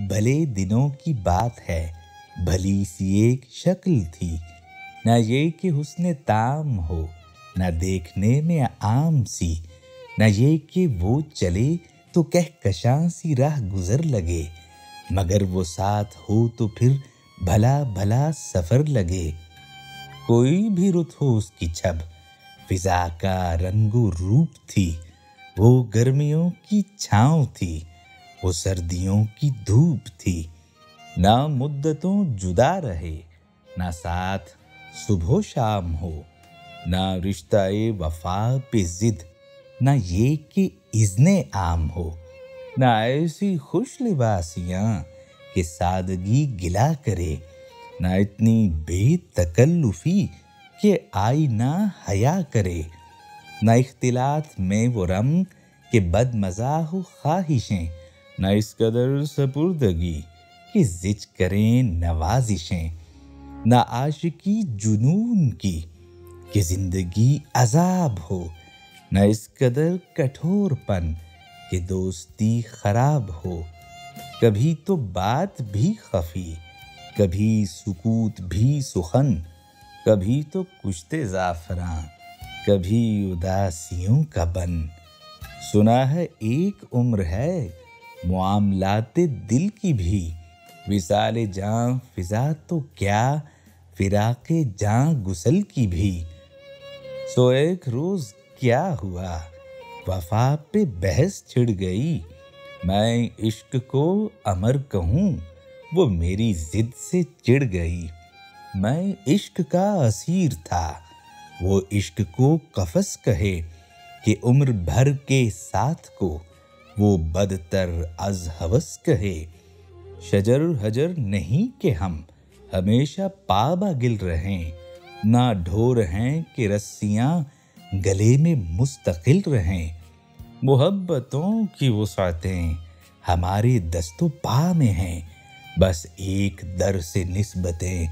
भले दिनों की बात है, भली सी एक शक्ल थी। ना ये कि हुस्न ताम हो, ना देखने में आम सी। ना ये कि वो चले तो कहकशां सी राह गुजर लगे, मगर वो साथ हो तो फिर भला भला सफर लगे। कोई भी रुत हो उसकी छब, फिजा का रंगो रूप थी। वो गर्मियों की छाँव थी, वो सर्दियों की धूप थी। ना मुद्दतों जुदा रहे, ना साथ सुबह शाम हो। ना रिश्ता-ए वफा पे जिद, ना ये कि इज़्ने आम हो। ना ऐसी खुश लिबासियाँ कि सादगी गिला करे। ना इतनी बेतकल्लुफ़ी कि आईना हया करे। ना इख्तिलात में वो रम कि बदमज़ा हो ख्वाहिशें। ना इस कदर सपुर्दगी कि ज़िच करें नवाज़िशें। ना आशिकी जुनून की कि ज़िंदगी अज़ाब हो। ना इस कदर कठोरपन कि दोस्ती खराब हो। कभी तो बात भी खफ़ी, कभी सुकूत भी सुखन। कभी तो कुश्ते ज़ाफ़रां, कभी उदासियों का बन। सुना है एक उम्र है मुआमलाते दिल की भी। विसाले जाँ फिज़ा तो क्या, फिराक़े जाँ गुसल की भी। सो एक रोज़ क्या हुआ, वफ़ा पे बहस छिड़ गई। मैं इश्क को अमर कहूँ, वो मेरी ज़िद से चिढ़ गई। मैं इश्क का असीर था, वो इश्क को कफ़स कहे। कि उम्र भर के साथ को वो बदतर अज़ हवस कहे। शजर हजर नहीं कि हम हमेशा पाबा गिल रहें। ना ढोर हैं कि रस्सियाँ गले में मुस्तकिल रहें। मोहब्बतों की वुसअतें हमारे दस्तो पा में हैं। बस एक दर से निस्बतें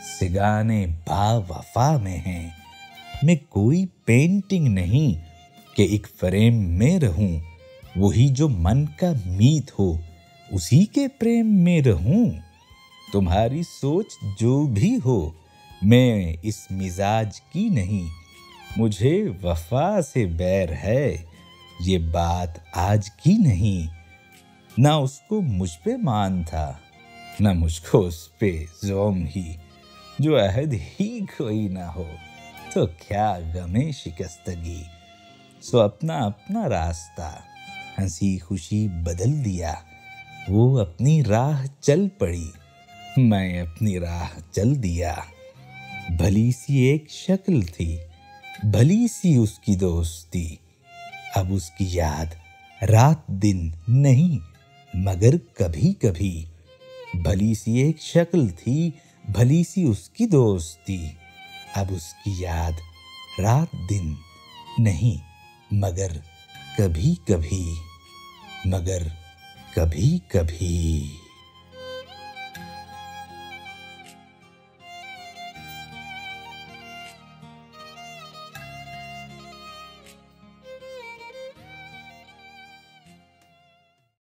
सिगाने बावफ़ा में हैं। मैं कोई पेंटिंग नहीं कि एक फ्रेम में रहूं। वही जो मन का मीत हो, उसी के प्रेम में रहूं। तुम्हारी सोच जो भी हो, मैं इस मिजाज की नहीं। मुझे वफा से बैर है, ये बात आज की नहीं। ना उसको मुझ पे मान था, ना मुझको उस पे ज़ौम ही। जो अहद ही कोई ना हो, तो क्या गमे शिकस्तगी। सो अपना अपना रास्ता हंसी खुशी बदल दिया। वो अपनी राह चल पड़ी, मैं अपनी राह चल दिया। भली सी एक शक्ल थी, भली सी उसकी दोस्ती। अब उसकी याद रात दिन नहीं, मगर कभी कभी। भली सी एक शक्ल थी, भली सी उसकी दोस्ती। अब उसकी याद रात दिन नहीं, मगर कभी कभी, मगर कभी कभी।